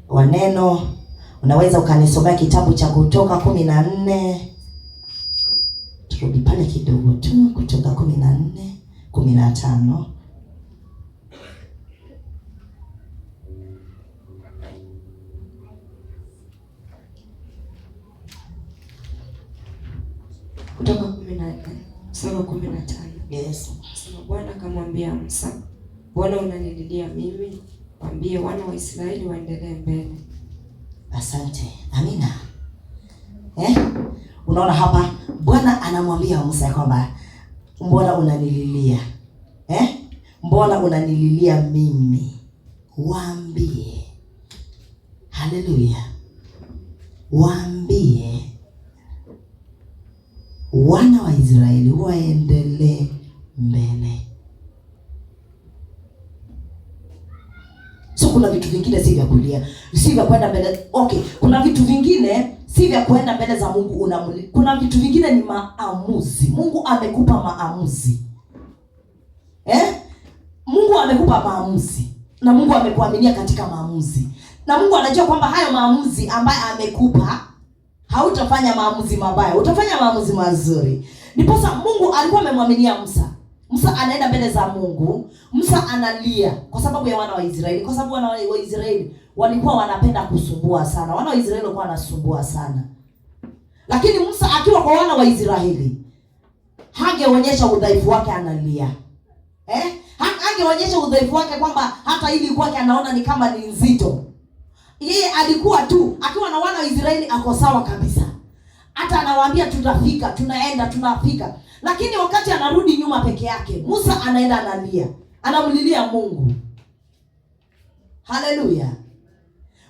wa neno. Unaweza ukanisomea kitabu cha Kutoka 14. Turudi pale kidogo tu, Kutoka 14, 15. Kutoka 15. Yes. Sema Bwana akamwambia Musa, Bwana unanililia mimi? Waambie wana wa Israeli waendelee mbele. Asante. Amina. Unaona hapa Bwana anamwambia Musa kwamba mbona unanililia? Mbona unanililia mimi? Waambie. Haleluya. Waambie wana wa Israeli waendelee mbele. So kuna vitu vingine si vya kulia, si vya kwenda mbele. Okay, kuna vitu vingine si vya kwenda mbele za Mungu kuna vitu vingine ni maamuzi. Mungu amekupa maamuzi. Mungu amekupa maamuzi na Mungu amekuaminia katika maamuzi. Na Mungu anajua kwamba hayo maamuzi ambayo amekupa hautafanya maamuzi mabaya, utafanya maamuzi mazuri. Ndiposa Mungu alikuwa amemwaminia Musa. Musa anaenda mbele za Mungu. Musa analia kwa sababu ya wana wa Israeli, kwa sababu wana wa Israeli walikuwa wanapenda kusumbua sana. Wana wa Israeli walikuwa wanasumbua sana. Lakini Musa akiwa kwa wana wa Israeli hangeonyesha udhaifu wake, analia. Hangeonyesha udhaifu wake kwamba hata ili kwake anaona ni kama ni nzito. Yeye alikuwa tu akiwa na wana wa Israeli ako sawa kabisa. Hata anawaambia tutafika, tunaenda, tunafika. Lakini wakati anarudi nyuma peke yake, Musa anaenda analia. Anamlilia Mungu. Haleluya.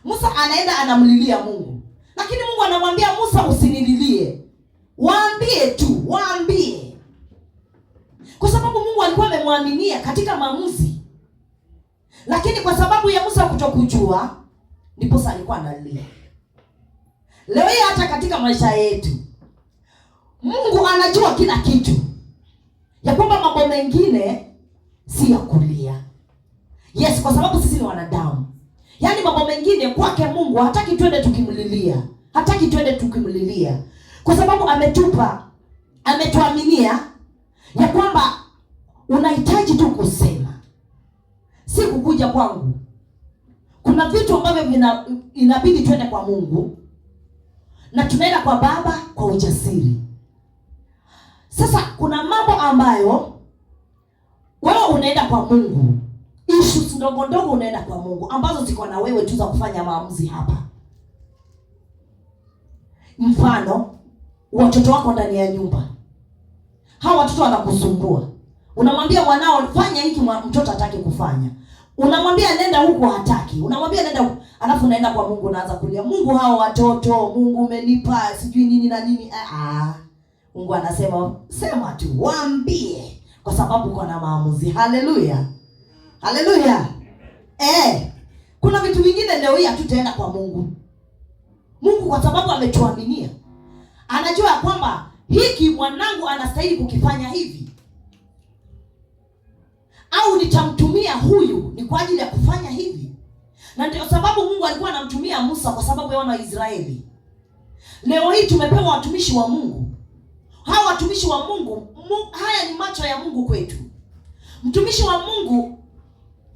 Musa anaenda anamlilia Mungu. Lakini Mungu anamwambia Musa, usinililie. Waambie tu, waambie. Kwa sababu Mungu alikuwa amemwaminia katika maamuzi. Lakini kwa sababu ya Musa kutokujua, ndipo alikuwa analia. Leo hii hata katika maisha yetu Mungu anajua kila kitu, ya kwamba mambo mengine si ya kulia. Yes, kwa sababu sisi ni wanadamu. Yaani mambo mengine kwake Mungu hataki twende tukimlilia. Hataki twende tukimlilia. Kwa sababu ametuaminia ya kwamba unahitaji tu kusema, si kukuja kwangu. Kuna vitu ambavyo inabidi twende kwa Mungu, na tunaenda kwa Baba kwa ujasiri. Sasa kuna mambo ambayo wewe unaenda kwa Mungu, issues ndogo ndogo unaenda kwa Mungu ambazo ziko na wewe tu za kufanya maamuzi hapa. Mfano, watoto wako ndani ya nyumba. Hao watoto wanakusumbua. Unamwambia mwanao fanya hiki, mtoto hataki kufanya. Unamwambia nenda huko, hataki. Unamwambia nenda huko, alafu unaenda kwa Mungu unaanza kulia, Mungu hao watoto, Mungu umenipa sijui nini na nini. Mungu anasema sema tu, waambie, kwa sababu uko na maamuzi. Haleluya. Haleluya. Kuna vitu vingine leo hii hatutaenda kwa Mungu. Mungu kwa sababu ametuaminia, anajua kwamba hiki mwanangu anastahili kukifanya hivi, au nitamtumia huyu ni kwa ajili ya kufanya hivi. Na ndio sababu Mungu alikuwa anamtumia Musa kwa sababu ya wana wa Israeli. Leo hii tumepewa watumishi wa Mungu. Hawa watumishi wa Mungu, haya ni macho ya Mungu kwetu. Mtumishi wa Mungu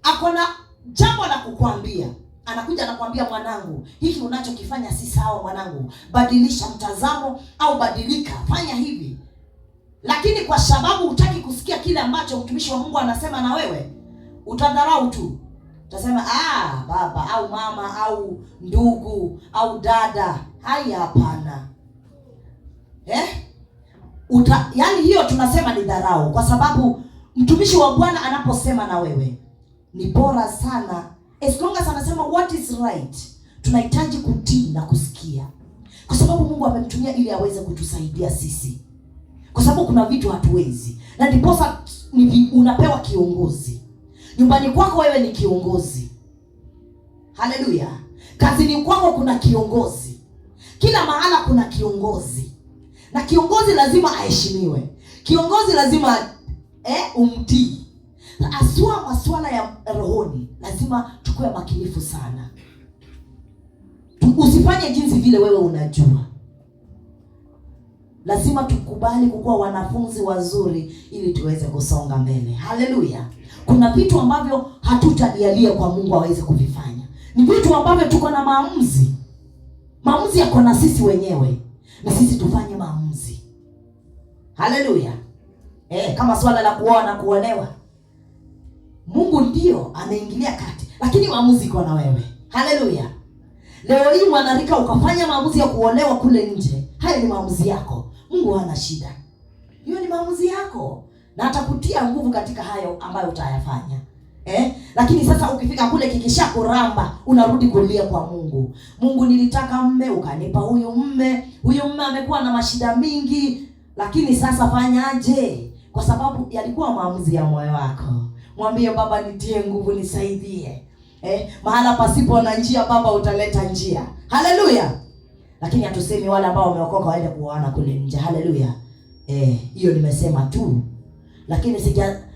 akona jambo la kukwambia. Anakuja anakuambia, mwanangu, hiki unachokifanya si sawa mwanangu. Badilisha mtazamo au badilika, fanya hivi. Lakini kwa sababu hutaki kusikia kile ambacho mtumishi wa Mungu anasema na wewe, utadharau tu. Utasema baba au mama au ndugu au dada, haya hapana. Yaani hiyo tunasema ni dharau, kwa sababu mtumishi wa Bwana anaposema na wewe ni bora sana. As long as anasema what is right, tunahitaji kutii na kusikia, kwa sababu Mungu amemtumia ili aweze kutusaidia sisi, kwa sababu kuna vitu hatuwezi. Na ndiposa unapewa kiongozi. Nyumbani kwako wewe ni kiongozi. Haleluya. Kazini kwako kuna kiongozi. Kila mahala kuna kiongozi. Na kiongozi lazima aheshimiwe. Kiongozi lazima umtii. Aswa masuala ya rohoni lazima tukue makinifu sana. Usifanye jinsi vile wewe unajua. Lazima tukubali kukuwa wanafunzi wazuri ili tuweze kusonga mbele. Haleluya. Kuna vitu ambavyo hatutalialia kwa Mungu aweze kuvifanya. Ni vitu ambavyo tuko na maamuzi. Maamuzi yako na sisi wenyewe. Na sisi tufanye maamuzi. Haleluya. Kama swala la kuoa na kuolewa, Mungu ndio ameingilia kati, lakini maamuzi iko na wewe. Haleluya. Leo hii mwanarika ukafanya maamuzi ya kuolewa kule nje, haya ni maamuzi yako. Mungu hana shida. Hiyo ni maamuzi yako, na atakutia nguvu katika hayo ambayo utayafanya. Lakini sasa ukifika kule kikishakuramba, unarudi kulia kwa Mungu. Mungu, nilitaka mme, ukanipa huyu mme. Huyu mme amekuwa na mashida mingi, lakini sasa fanyaje? Kwa sababu yalikuwa maamuzi ya moyo wako. Mwambie Baba, nitie nguvu, nisaidie. Mahala pasipo na njia, Baba utaleta njia. Haleluya. Lakini hatusemi wale ambao wameokoka waende kuoana kule nje. Haleluya. Hiyo nimesema tu. Lakini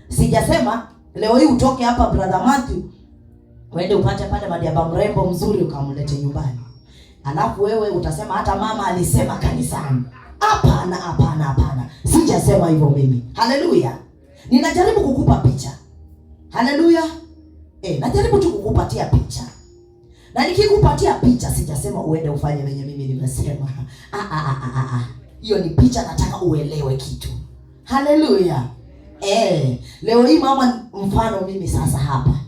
sijasema leo hii utoke hapa brother Matthew uende upate pale madiaba mrembo mzuri ukamlete nyumbani. Alafu wewe utasema hata mama alisema kanisani. Hapana, hapana, hapana. Sijasema hivyo mimi. Haleluya. Ninajaribu kukupa picha. Haleluya. Najaribu tu kukupatia picha. Na nikikupatia picha sijasema uende ufanye venye mimi nimesema. Hiyo ni picha, nataka uelewe kitu. Haleluya. Leo hii mama, mfano mimi sasa hapa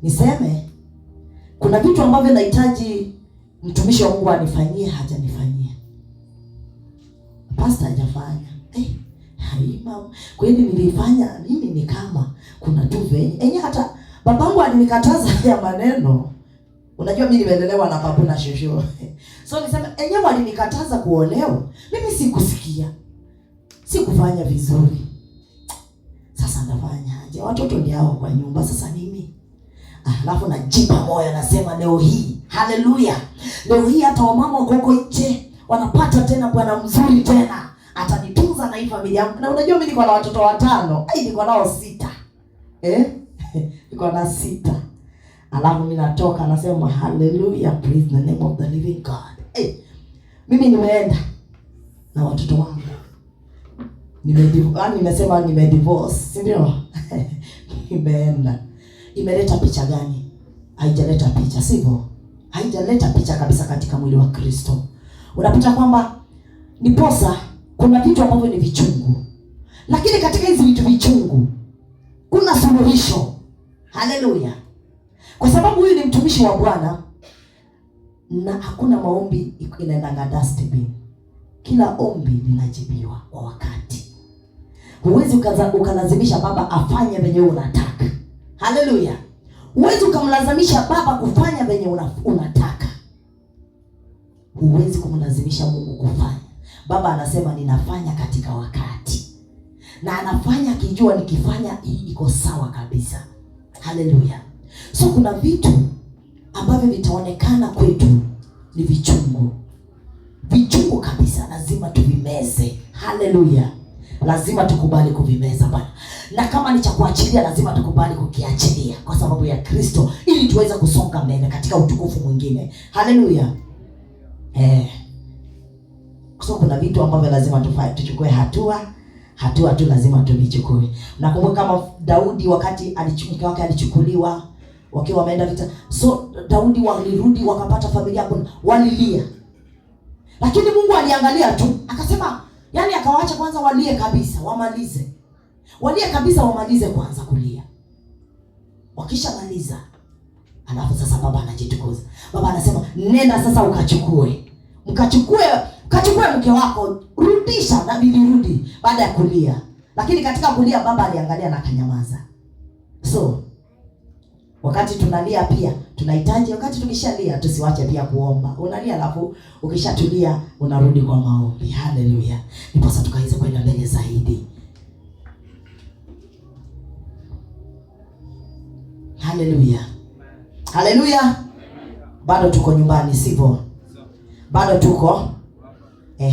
niseme kuna vitu ambavyo nahitaji mtumishi wa Mungu anifanyie, hajanifanyia. Pastor hajafanya. Hai mama, kweli nilifanya mimi ni kama kuna tu venye. Hata babangu alinikataza haya maneno. Unajua mimi nimelelewa na babu na shosho. So nisema walinikataza kuolewa. Mimi sikusikia. Sikufanya vizuri. Sasa nafanyaje? Watoto ndio hao kwa nyumba, sasa mimi. Alafu najipa moyo nasema leo hii, haleluya. Leo hii hata wamama wako nje wanapata tena bwana mzuri tena. Atanitunza na hii familia yangu. Na unajua mimi niko na watoto 5. Niko nao 6. Niko na 6. Alafu mimi natoka nasema hallelujah, praise the name of the living God. Mimi nimeenda na watoto wangu. Nimesema nimedivorce, si ndio? Nimeenda. Imeleta picha gani? Haijaleta picha, sivyo? Haijaleta picha kabisa katika mwili wa Kristo. Unapata kwamba niposa kuna vitu ambavyo ni vichungu. Lakini katika hizi vitu vichungu kuna suluhisho. Haleluya. Kwa sababu huyu ni mtumishi wa Bwana na hakuna maombi inaenda dustbin. Kila ombi linajibiwa kwa wakati. Huwezi ukalazimisha baba afanye venye unataka. Haleluya. Huwezi ukamlazimisha baba kufanya venye unataka. Huwezi kumlazimisha Mungu kufanya. Baba anasema ninafanya katika wakati. Na anafanya akijua nikifanya iko sawa kabisa. Haleluya. So kuna vitu ambavyo vitaonekana kwetu ni vichungu. Vichungu kabisa, lazima tuvimeze. Haleluya. Lazima tukubali kuvimeza bwana. Na kama ni cha kuachilia lazima tukubali kukiachilia kwa sababu ya Kristo ili tuweze kusonga mbele katika utukufu mwingine. Haleluya. So kuna vitu ambavyo lazima tuchukue hatua tu lazima tuvichukue. Nakumbuka kama Daudi wakati mke wake alichukuliwa wakiwa wameenda vita. So Daudi walirudi wakapata familia yake walilia. Lakini Mungu aliangalia tu, akasema, akawaacha kwanza walie kabisa, wamalize. Walie kabisa, wamalize kwanza kulia. Wakishamaliza, alafu sasa baba anajitukuza. Baba anasema, nenda sasa ukachukue mke wako, rudisha. Na bilirudi baada ya kulia. Lakini katika kulia baba aliangalia na kanyamaza. So wakati tunalia pia tunahitaji, wakati tukishalia tusiwache pia kuomba. Unalia alafu ukishatulia unarudi kwa maombi. Haleluya. Nipasa tukaweza kwenda mbele zaidi. Haleluya. Haleluya. Bado tuko nyumbani, sivyo? Bado tuko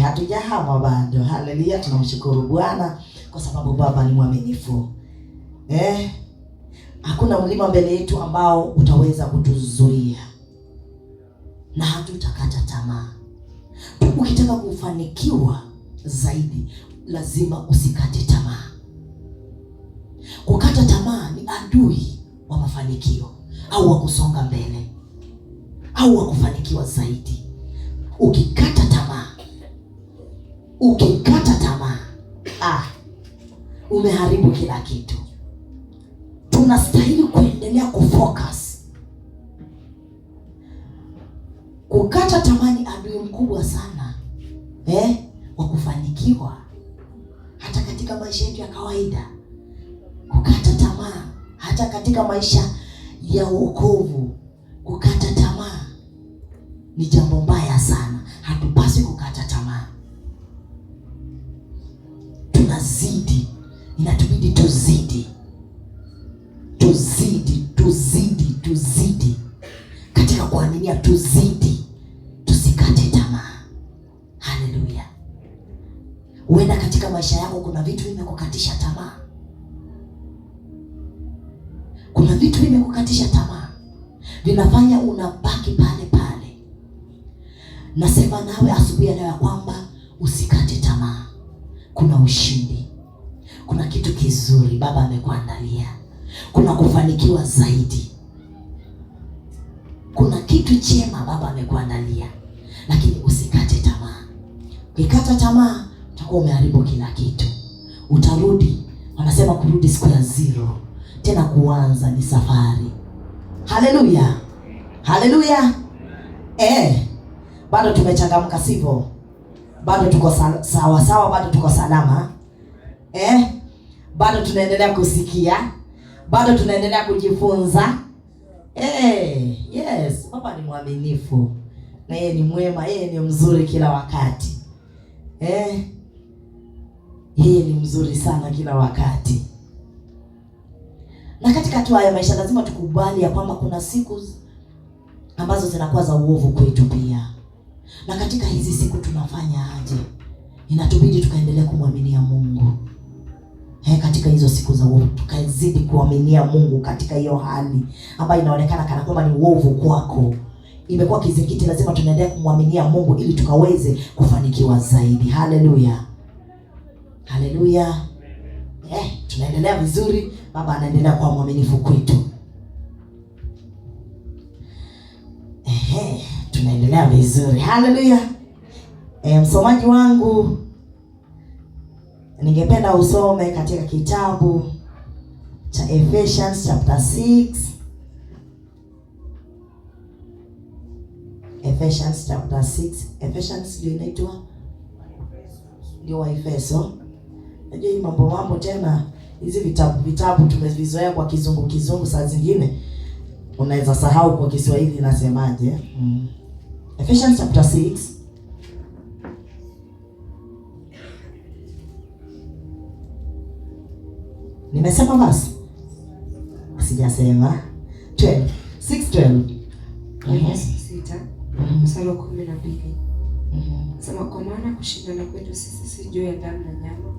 hatujahama bado. Haleluya. Tunamshukuru Bwana kwa sababu baba ni mwaminifu. Hakuna mlima mbele yetu ambao utaweza kutuzuia, na hatutakata tamaa. Ukitaka kufanikiwa zaidi, lazima usikate tamaa. Kukata tamaa ni adui wa mafanikio au wa kusonga mbele au wa kufanikiwa zaidi. Ukikata tamaa, umeharibu kila kitu. Tunastahili kuendelea kufocus. Kukata tamaa ni adui mkubwa sana wa kufanikiwa hata katika maisha yetu ya kawaida. Kukata tamaa hata katika maisha ya wokovu, kukata tamaa ni jambo mbaya sana. Hatupaswi kukata tamaa. Tunazidi, inatubidi tuzidi katika kuaminia, tusikate tamaa. Haleluya. Huenda katika maisha yako kuna vitu vimekukatisha tamaa. Kuna vitu vimekukatisha tamaa, vinafanya unabaki pale pale. Nasema nawe asubuhi ya leo ya kwamba usikate tamaa. Kuna ushindi, kuna kitu kizuri Baba amekuandalia, kuna kufanikiwa zaidi, kuna kitu chema Baba amekuandalia, lakini usikate tamaa. Ukikata tamaa utakuwa umeharibu kila kitu. Utarudi, wanasema kurudi siku ya zero, tena kuanza ni safari. Haleluya, haleluya. Bado tumechangamka, sivyo? Bado tuko sawa, bado tuko salama. Bado tunaendelea kusikia, bado tunaendelea kujifunza. Yes, Baba ni mwaminifu na yeye ni mwema, yeye ni mzuri kila wakati. Yeye ni mzuri sana kila wakati. Na katika hatua ya maisha lazima tukubali ya kwamba kuna siku ambazo zinakuwa za uovu kwetu pia. Na katika hizi siku tunafanya aje? Inatubidi tukaendelea kumwaminia Mungu. Katika hizo siku za uovu tukazidi kuaminia Mungu katika hiyo hali ambayo inaonekana kana kwamba ni uovu kwako, imekuwa kizingiti. Lazima tunaendelea kumwaminia Mungu ili tukaweze kufanikiwa zaidi. Haleluya, haleluya. Tunaendelea vizuri. Baba anaendelea kuwa mwaminifu kwetu. Tunaendelea vizuri. Haleluya. Msomaji wangu, ningependa usome katika kitabu cha Ephesians chapter 6. Ephesians chapter 6. Ephesians ndio inaitwa, ndio wa Efeso. Najua hii mambo tena, hizi vitabu tumevizoea kwa kizungu, saa zingine unaweza sahau kwa Kiswahili nasemaje. Ephesians chapter 6. Nimesema basi? Sijasema. 6:12. Mstari wa 12. Sema, kwa maana kushindana kwetu sisi si juu ya damu na nyama,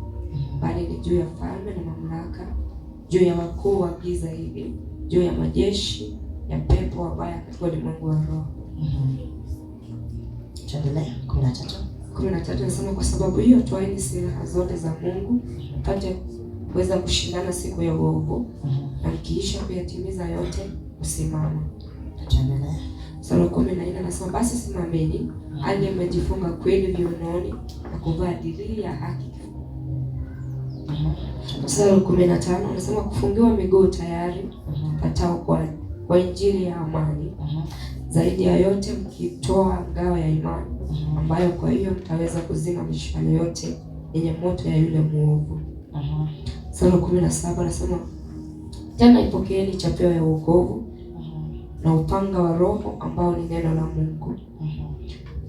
bali ni juu ya falme na mamlaka, juu ya wakuu wa giza hili, juu ya majeshi ya pepo wabaya katika ulimwengu wa roho. Tuendelee. 13 nasema, kwa sababu hiyo twaeni silaha zote za Mungu mpate kuweza kushindana siku ya uovu, na mkiisha kuyatimiza yote kusimama. Tuendelee. Mstari wa 14 nasema, basi simameni hali mmejifunga kweli viunoni na kuvaa dirii ya haki. Mstari wa 15 anasema, kufungiwa miguu tayari patao kwa injili ya amani. Zaidi ya yote mkitoa ngao ya imani, ambayo kwa hiyo mtaweza kuzima mishale yote yenye moto ya yule muovu. Mstari wa 17 anasema, tena ipokeeni chapeo ya wokovu na upanga wa Roho ambao ni neno la Mungu.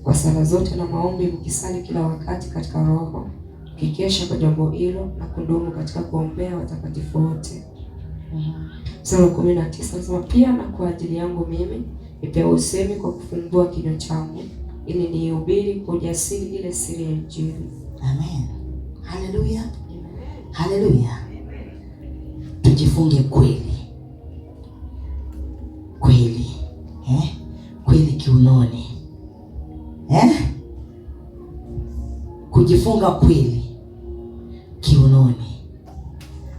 Kwa sala zote na maombi mkisali kila wakati katika Roho, mkikesha kwa jambo hilo na kudumu katika kuombea watakatifu wote. Mstari wa 19 anasema, pia na kwa ajili yangu mimi nipewa usemi kwa kufungua kinywa changu, ili nihubiri kwa ujasiri ile siri ya Injili. Amen. Haleluya. Haleluya. Tujifunge kweli. kiunoni. Kujifunga kweli kiunoni.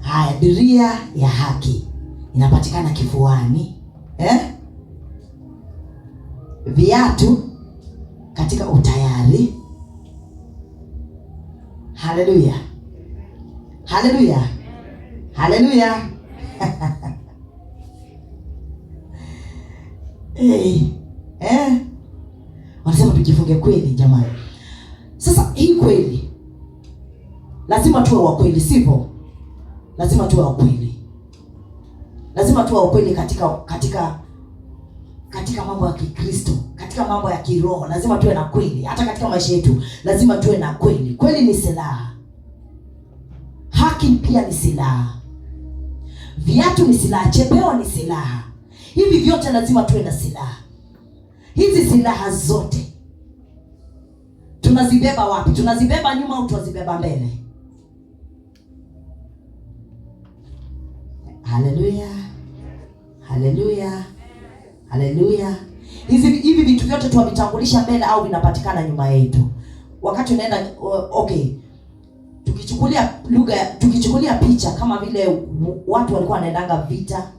Haya, diria ya haki inapatikana kifuani. Viatu katika utayari. Haleluya, haleluya, haleluya. Wanasema tujifunge kweli jamani. Sasa hii kweli lazima tuwe wa kweli, sivyo? Lazima tuwe wa kweli. Lazima tuwe wa kweli katika mambo ya Kikristo, katika mambo ya kiroho. Lazima tuwe na kweli. Hata katika maisha yetu lazima tuwe na kweli. Kweli ni silaha. Haki pia ni silaha. Viatu ni silaha, chepeo ni silaha. Hivi vyote lazima tuwe na silaha. Hizi silaha zote tunazibeba wapi? Tunazibeba nyuma au tunazibeba mbele? Haleluya, haleluya, haleluya. Hivi vitu vyote tuwavitangulisha mbele au vinapatikana nyuma yetu? Wakati unaenda tukichukulia picha kama vile watu walikuwa wanaendanga vita.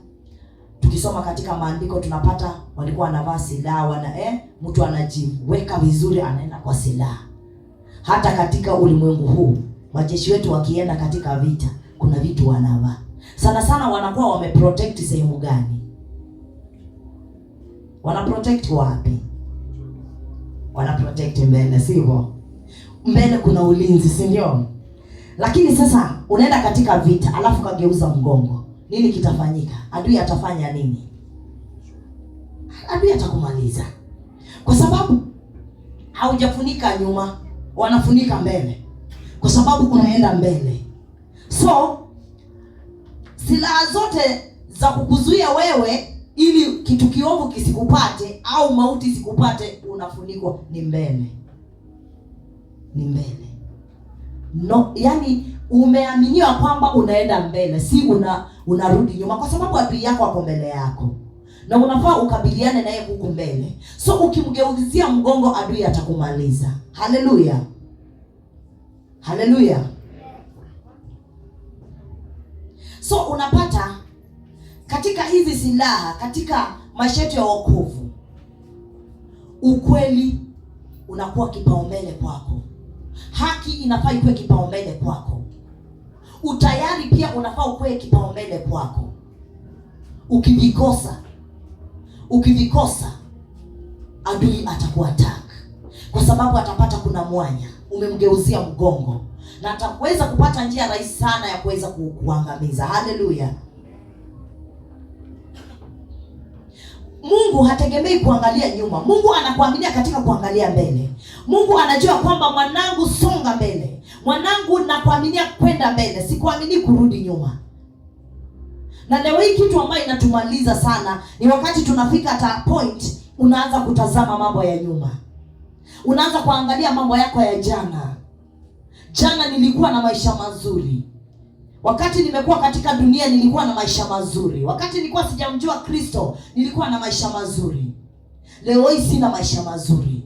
Tukisoma katika maandiko tunapata walikuwa wanavaa silaha, mtu anajiweka vizuri anaenda kwa silaha. Hata katika ulimwengu huu majeshi wetu wakienda katika vita kuna vitu wanavaa. Sana sana wanakuwa wameprotect sehemu gani? Wanaprotect wapi? Wanaprotect mbele, sivyo? Mbele kuna ulinzi, si ndio? Lakini sasa unaenda katika vita alafu kageuza mgongo. Nini kitafanyika? Adui atafanya nini? Adui atakumaliza. Kwa sababu haujafunika nyuma, wanafunika mbele. Kwa sababu unaenda mbele. So silaha zote za kukuzuia wewe ili kitu kiovu kisikupate au mauti isikupate unafunikwa ni mbele. Ni mbele. No, yani umeaminiwa kwamba unaenda mbele, si unarudi nyuma, kwa sababu adui yako ako mbele yako. Na unafaa ukabiliane naye huku mbele. So ukimgeuzia mgongo adui atakumaliza. Haleluya. Haleluya. So unapata katika hizi silaha, katika maisha yetu ya wokovu, ukweli unakuwa kipaumbele kwako. Haki inafaa ikuwe kipaumbele kwako. Utayari pia unafaa ukuwe kipaumbele kwako. Ukivikosa adui atakuattack, kwa sababu atapata kuna mwanya, umemgeuzia mgongo, na ataweza kupata njia rahisi sana ya kuweza kuangamiza. Haleluya. Mungu hategemei kuangalia nyuma. Mungu anakuaminia katika kuangalia mbele. Mungu anajua kwamba mwanangu, songa mbele. Mwanangu, nakuaminia kwenda mbele, sikuamini kurudi nyuma. Na leo hii kitu ambayo inatumaliza sana ni wakati tunafika at point unaanza kutazama mambo ya nyuma. Unaanza kuangalia mambo yako ya jana. Jana nilikuwa na maisha mazuri. Wakati nimekuwa katika dunia nilikuwa na maisha mazuri. Wakati nilikuwa sijamjua Kristo nilikuwa na maisha mazuri. Leo hii sina maisha mazuri.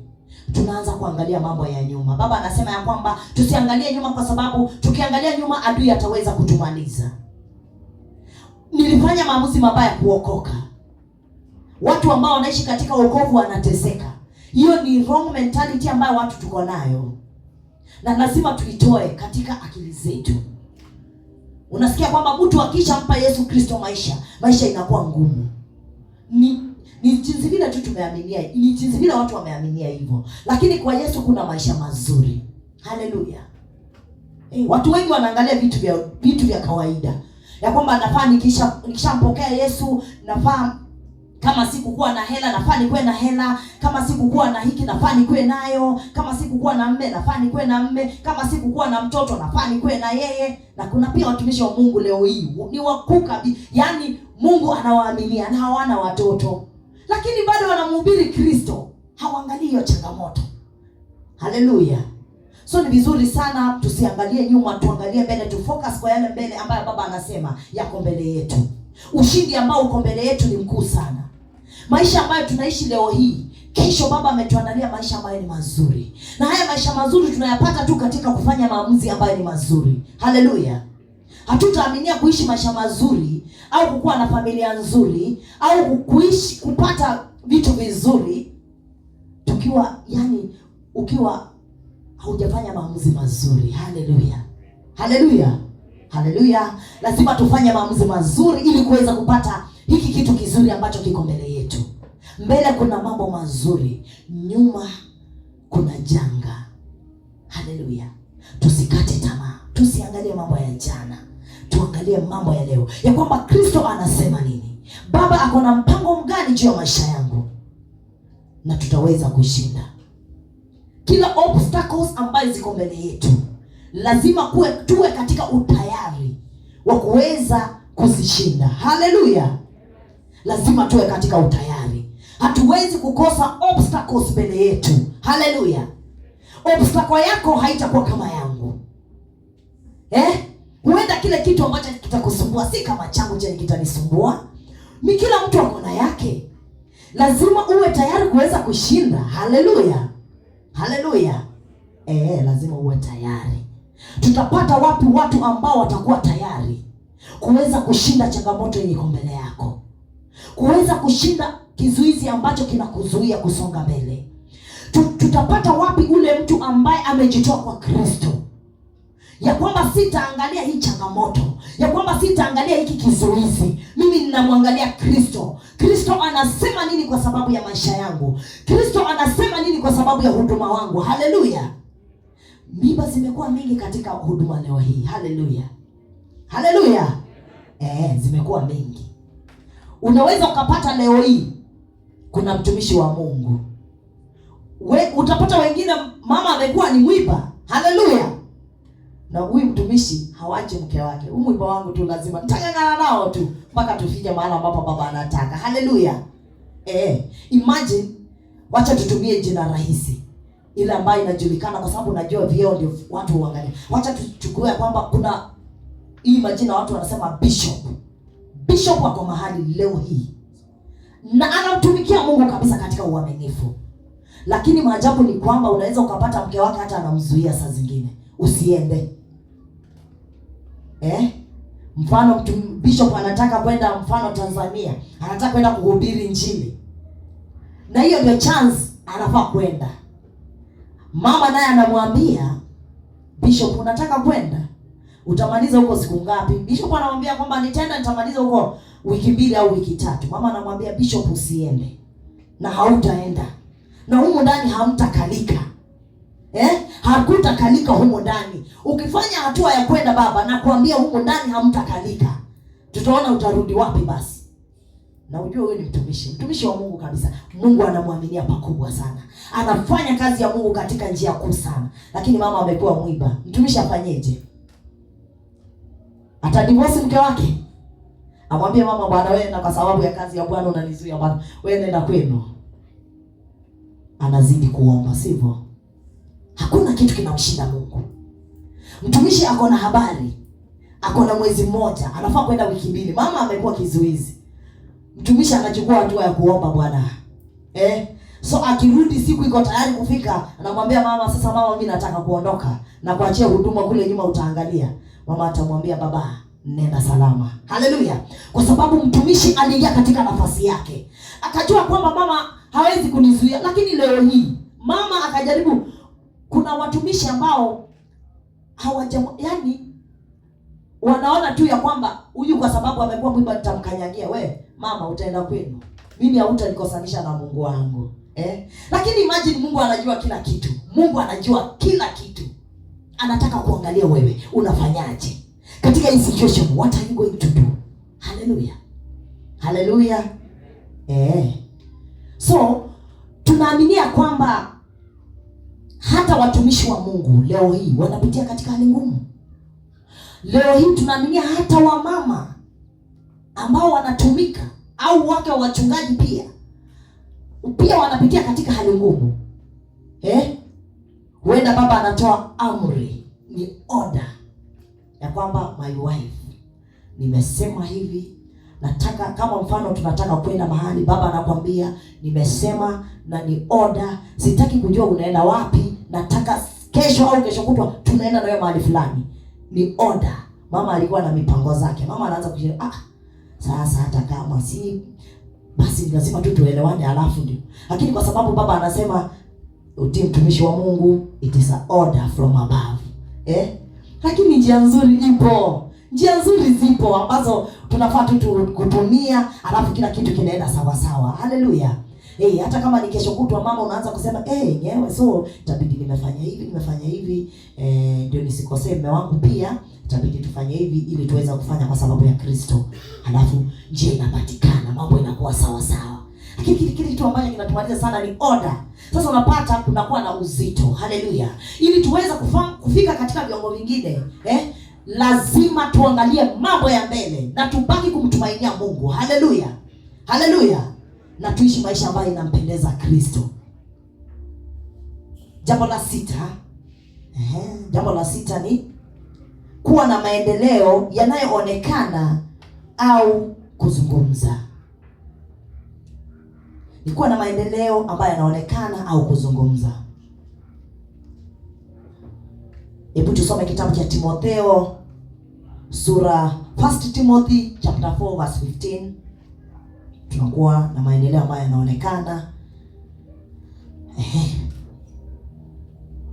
Tunaanza kuangalia mambo ya nyuma. Baba anasema ya kwamba tusiangalie nyuma, kwa sababu tukiangalia nyuma adui ataweza kutumaliza. Nilifanya maamuzi mabaya kuokoka. Watu ambao wanaishi katika wokovu wanateseka. Hiyo ni wrong mentality ambayo watu tuko nayo. Na lazima tuitoe katika akili zetu. Unasikia kwamba mtu akishampa Yesu Kristo maisha inakuwa ngumu. Ni jinsi vile tu tumeaminia, ni jinsi vile watu wameaminia hivyo. Lakini kwa Yesu kuna maisha mazuri. Haleluya. Watu wengi wanaangalia vitu vya kawaida. Ya kwamba nafaa nikishampokea Yesu, nafaa kama sikukuwa na hela nafaa nikuwe na hela, kama sikukuwa na hiki nafaa nikuwe nayo, kama sikukuwa na mme nafaa nikuwe na mme, kama sikukuwa na mtoto nafaa nikuwe na yeye. Na kuna pia watumishi wa Mungu leo hii ni wakuka, yani Mungu anawaaminia na hawana watoto, lakini bado wanamhubiri Kristo, hawaangalii hiyo changamoto. Haleluya. So ni vizuri sana tusiangalie nyuma, tuangalie mbele, tufocus kwa yale mbele ambayo Baba anasema yako mbele yetu. Ushindi ambao uko mbele yetu ni mkuu sana. Maisha ambayo tunaishi leo hii, kesho Baba ametuandalia maisha ambayo ni mazuri. Na haya maisha mazuri tunayapata tu katika kufanya maamuzi ambayo ni mazuri. Haleluya. Hatutaaminia kuishi maisha mazuri au kukuwa na familia nzuri au kuishi kupata vitu vizuri tukiwa ukiwa haujafanya maamuzi mazuri. Haleluya. Haleluya. Haleluya. Lazima tufanye maamuzi mazuri ili kuweza kupata hiki kitu kizuri ambacho kiko mbele yetu. Mbele kuna mambo mazuri, nyuma kuna janga. Haleluya. Tusikate tamaa. Tusiangalie mambo ya jana. Tuangalie mambo ya leo. Ya kwamba Kristo anasema nini? Baba ako na mpango mgani juu ya maisha yangu? Na tutaweza kushinda kila obstacles ambazo ziko mbele yetu. Lazima tuwe katika utayari wa kuweza kuzishinda. Haleluya. Lazima tuwe katika utayari. Hatuwezi kukosa obstacles mbele yetu. Haleluya. Obstacle yako haitakuwa kama yangu. Huenda kile kitu ambacho kitakusumbua si kama changu chenye kitanisumbua. Kila mtu ako na yake. Lazima uwe tayari kuweza kushinda. Haleluya. Haleluya. Lazima uwe tayari. Tutapata wapi watu ambao watakuwa tayari kuweza kushinda changamoto yenye iko mbele yako? Kuweza kushinda kizuizi ambacho kinakuzuia kusonga mbele. Tutapata wapi ule mtu ambaye amejitoa kwa Kristo? Ya kwamba sitaangalia hii changamoto, ya kwamba sitaangalia hiki kizuizi. Mimi ninamwangalia Kristo. Kristo anasema nini kwa sababu ya maisha yangu? Kristo anasema nini kwa sababu ya huduma wangu? Haleluya. Miba zimekuwa mingi katika huduma leo hii. Haleluya. Haleluya. Zimekuwa mingi. Unaweza ukapata leo hii kuna mtumishi wa Mungu. Utapata wengine mama amekuwa ni mwiba. Haleluya. Na huyu mtumishi hawache mke wake. Huyu mwiba wangu tu lazima nitangangana nao tu mpaka tufike mahali ambapo baba anataka. Haleluya. Imagine, wacha tutumie jina rahisi ile ambayo inajulikana kwa sababu unajua vyeo ndio watu huangalia. Wacha tuchukue kwamba kuna hii majina watu wanasema bishop. Bishop wako mahali leo hii na anamtumikia Mungu kabisa katika uaminifu. Lakini maajabu ni kwamba unaweza ukapata mke wake hata anamzuia saa zingine usiende. Mfano bishop anataka kwenda mfano Tanzania, anataka kwenda kuhubiri Injili. Na hiyo ndio chance anafaa kwenda. Mama naye anamwambia bishop, unataka kwenda? Utamaliza huko siku ngapi? Bishop anamwambia kwamba nitamaliza huko wiki 2 au wiki 3. Mama anamwambia bishop, usiende. Na hautaenda. Na humo ndani hamtakalika. Hakutakalika humo ndani. Ukifanya hatua ya kwenda baba, na kuambia humo ndani hamtakalika. Tutaona utarudi wapi basi. Na ujue wewe ni mtumishi wa Mungu kabisa. Mungu anamwaminia pakubwa sana. Anafanya kazi ya Mungu katika njia kuu sana. Lakini mama amekuwa mwiba. Mtumishi afanyeje? Atadivorce mke wake? Amwambie mama, bwana wewe na kwa sababu ya kazi ya Bwana unanizuia bwana. Wewe nenda kwenu. Anazidi kuomba, sivyo? Hakuna kitu kinamshinda Mungu. Mtumishi ako na habari. Ako na mwezi mmoja, anafaa kwenda wiki 2. Mama amekuwa kizuizi. Mtumishi anachukua hatua ya kuomba Bwana. So akirudi siku iko tayari kufika, anamwambia mama, sasa mama, mimi nataka kuondoka na kuachia huduma kule nyuma, utaangalia. Mama atamwambia baba, nenda salama. Haleluya. Kwa sababu mtumishi aliingia katika nafasi yake. Akajua kwamba mama hawezi kunizuia. Lakini leo hii mama akajaribu. Kuna watumishi ambao wanaona tu ya kwamba huyu kwa sababu amekuwa mwiba nitamkanyagia. We mama, utaenda kwenu. Mimi hautanikosanisha na Mungu wangu. Lakini imagine, Mungu anajua kila kitu. Mungu anajua kila kitu. Anataka kuangalia wewe unafanyaje katika hii situation. What are you going to do? Hallelujah. Hallelujah. So tunaaminia kwamba hata watumishi wa Mungu leo hii wanapitia katika hali ngumu. Leo hii tunaaminia hata wamama ambao wanatumika au wake wa wachungaji pia wanapitia katika hali ngumu. Huenda baba anatoa amri, ni order ya kwamba my wife, nimesema hivi, nataka kama mfano tunataka kwenda mahali, baba anakwambia nimesema na ni order, sitaki kujua unaenda wapi, nataka kesho au kesho kutwa tunaenda na wewe mahali fulani. Ni order. Mama alikuwa na mipango zake. Mama anaanza kusema sasa hata kama si basi lazima tu tuelewane alafu ndio. Lakini kwa sababu baba anasema utii mtumishi wa Mungu, it is a order from above. Lakini njia nzuri ipo. Njia nzuri zipo ambazo tunafaa tu kutumia, alafu kila kitu kinaenda sawa sawa. Haleluya. Hata kama ni kesho kutwa mama unaanza kusema nyewe so itabidi nimefanya hivi ndio nisikosee mume wangu, pia itabidi tufanye hivi ili tuweza kufanya kwa sababu ya Kristo. Alafu njia inapatikana, mambo inakuwa sawa sawa. Lakini kile kitu ambacho kinatumaliza sana ni order. Sasa unapata kunakuwa na uzito. Haleluya. Ili tuweze kufika katika viwango vingine, lazima tuangalie mambo ya mbele na tubaki kumtumainia Mungu. Haleluya. Haleluya. Na tuishi maisha ambayo inampendeza Kristo. Jambo la sita ni kuwa na maendeleo yanayoonekana au kuzungumza. Ni kuwa na maendeleo ambayo yanaonekana au kuzungumza. Hebu tusome kitabu cha Timotheo sura 1 Timothy chapter 4 verse 15. Tunakuwa na maendeleo ambayo yanaonekana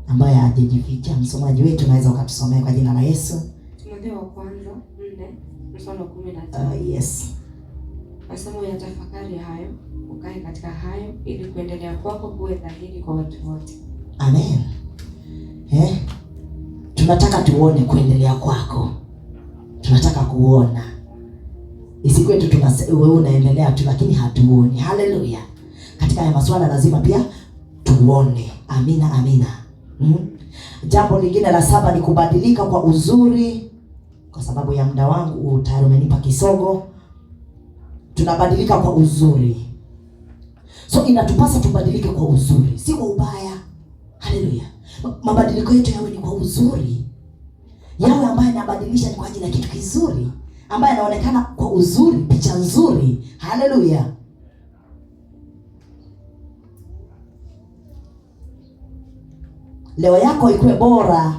ambayo hajajificha. Msomaji wetu unaweza ukatusomea kwa jina la Yesu. Timotheo wa kwanza 4:15. Yes. Masomo ya tafakari hayo, ukae katika hayo ili kuendelea kwako kuwe dhahiri kwa watu wote. Amen. Tunataka tuone kuendelea kwako. Tunataka kuona. Isikuwe tu wewe unaendelea tu lakini hatuoni. Haleluya. Katika haya masuala lazima pia tuone. Amina, amina. Jambo lingine la 7 ni kubadilika kwa uzuri. Kwa sababu ya muda wangu tayari umenipa kisogo. Tunabadilika kwa uzuri. So inatupasa tubadilike kwa uzuri, si kwa ubaya. Haleluya. Mabadiliko yetu yawe ni kwa uzuri. Yawe ambaye anabadilisha ni kwa ajili ya kitu kizuri, ambaye anaonekana kwa uzuri, picha nzuri. Haleluya. Leo yako ikuwe bora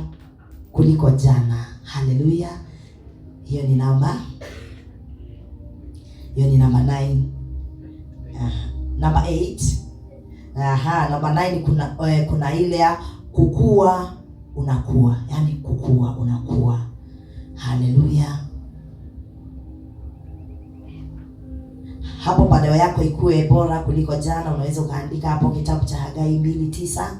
kuliko jana. Haleluya. Hiyo ni namba 9. Namba 8. Namba 9 kuna ile ya kukua unakuwa. Yaani kukua unakuwa. Haleluya. Hapo leo yako ikuwe bora kuliko jana, unaweza ukaandika hapo kitabu cha Hagai 2:9.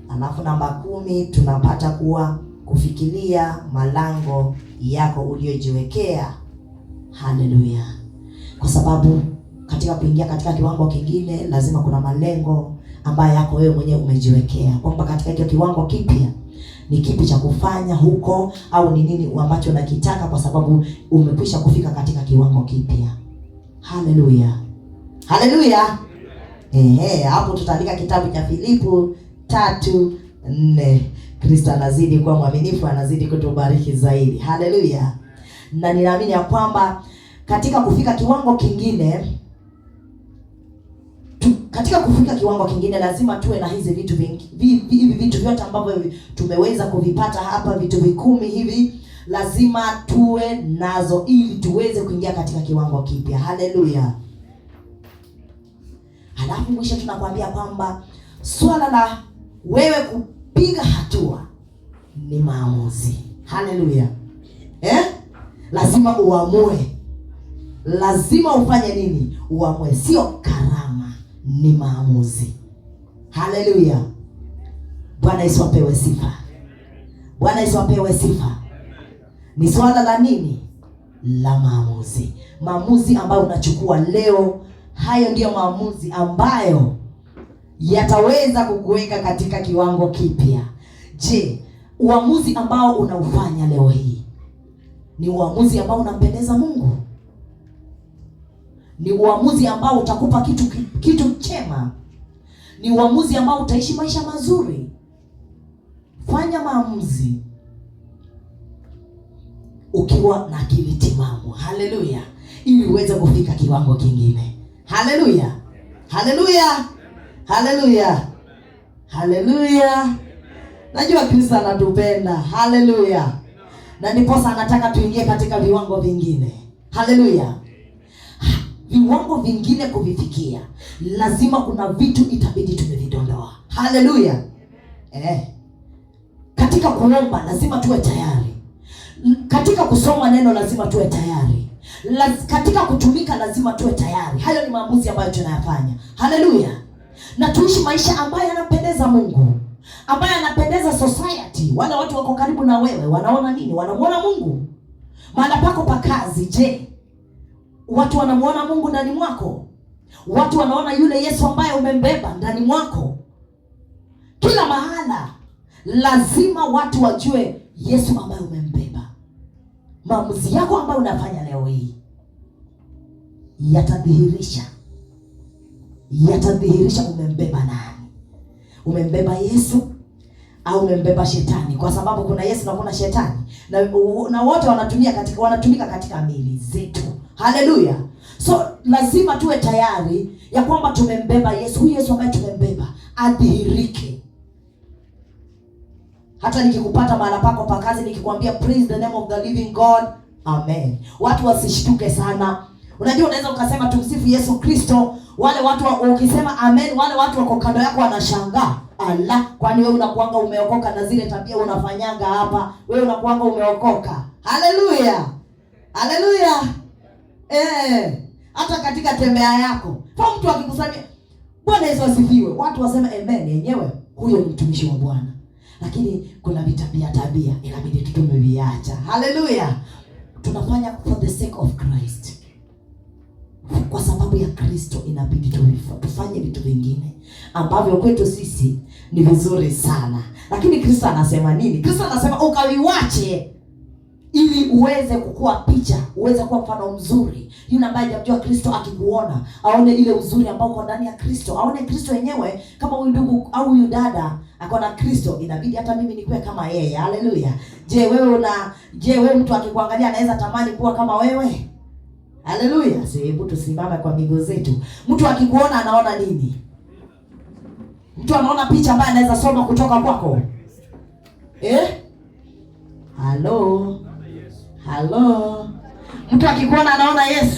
Alafu namba 10 tunapata kuwa kufikiria malango yako uliojiwekea. Haleluya. Kwa sababu katika kuingia katika kiwango kingine lazima kuna malengo ambayo yako wewe mwenyewe umejiwekea. Kwamba katika hiyo kiwango kipya ni kipi cha kufanya huko, au ni nini ambacho unakitaka kwa sababu umekwisha kufika katika kiwango kipya. Haleluya. Haleluya. Hapo tutaandika kitabu cha Filipo 3:4. Kristo anazidi kuwa mwaminifu, anazidi kutubariki zaidi. Haleluya. Na ninaamini ya kwamba katika kufika kiwango kingine, lazima tuwe na hizi vitu hivi vitu vyote ambavyo tumeweza kuvipata hapa, vitu 10 hivi lazima tuwe nazo ili tuweze kuingia katika kiwango kipya. Haleluya. Halafu mwisho tunakwambia kwamba swala la wewe kupiga hatua ni maamuzi. Haleluya. Lazima uamue. Lazima ufanye nini? Uamue, sio karama, ni maamuzi. Haleluya. Bwana Yesu apewe sifa. Bwana Yesu apewe sifa. Ni swala la nini? La maamuzi. Maamuzi ambayo unachukua leo, hayo ndiyo maamuzi ambayo yataweza kukuweka katika kiwango kipya. Je, uamuzi ambao unaufanya leo hii ni uamuzi ambao unampendeza Mungu? Ni uamuzi ambao utakupa kitu chema? Ni uamuzi ambao utaishi maisha mazuri? Fanya maamuzi ukiwa na akili timamu. Haleluya. ili uweze kufika kiwango kingine. Haleluya, haleluya, haleluya, haleluya. Najua Kristo anatupenda. Haleluya. Na ndiposa anataka tuingie katika viwango vingine. Haleluya. Viwango vingine kuvifikia, lazima kuna vitu itabidi tumevidondoa. Haleluya. Katika kuomba lazima tuwe tayari. Katika kusoma neno lazima tuwe tayari. Katika kutumika lazima tuwe tayari. Hayo ni maamuzi ambayo tunayafanya. Haleluya. Na tuishi maisha ambayo yanampendeza Mungu, ambayo yanapendeza society. Wale watu wako karibu na wewe wanaona nini? Wanamuona Mungu. Mahala pako pa kazi, je, watu wanamuona Mungu ndani mwako? Watu wanaona yule Yesu ambaye umembeba ndani mwako? Kila mahala lazima watu wajue Yesu ambaye umembeba. Maamuzi yako ambayo unafanya leo hii yatadhihirisha umembeba nani. Umembeba Yesu au umembeba shetani? Kwa sababu kuna Yesu na kuna shetani, na wote wanatumika katika miili zetu. Haleluya. So lazima tuwe tayari ya kwamba tumembeba Yesu. Huyu Yesu ambaye tumembeba adhihirike. Hata nikikupata mahala pako pa kazi nikikwambia praise the name of the living God, amen, watu wasishtuke sana. Unajua, unaweza ukasema tumsifu Yesu Kristo, wale watu ukisema amen, wale watu wako kando yako wanashangaa. Allah, kwani wewe unakuanga umeokoka na zile tabia unafanyanga hapa? Wewe unakuanga umeokoka? Haleluya, haleluya. Hata katika tembea yako, kwa mtu akikusalimia Bwana Yesu asifiwe, watu waseme amen, yenyewe huyo ni mtumishi wa Bwana. Lakini kuna tabia inabidi tumeviacha. Haleluya. Tunafanya for the sake of Christ. Kwa sababu ya Kristo inabidi tufanye vitu vingine ambavyo kwetu sisi ni vizuri sana. Lakini Kristo anasema nini? Kristo anasema ukaviwache ili uweze kukua picha, uweze kuwa mfano mzuri. Yule ambaye hajamjua Kristo akikuona, aone ile uzuri ambao uko ndani ya Kristo. Aone Kristo yenyewe kama huyu ndugu au huyu dada akona Kristo, inabidi hata mimi nikuwe kama yeye. Haleluya. Je, wewe mtu akikuangalia anaweza tamani kuwa kama wewe? Haleluya. Hebu tusimame kwa miguu zetu. Mtu akikuona anaona nini? Mtu anaona picha ambayo anaweza soma kutoka kwako. Halo. Mtu akikuona anaona Yesu.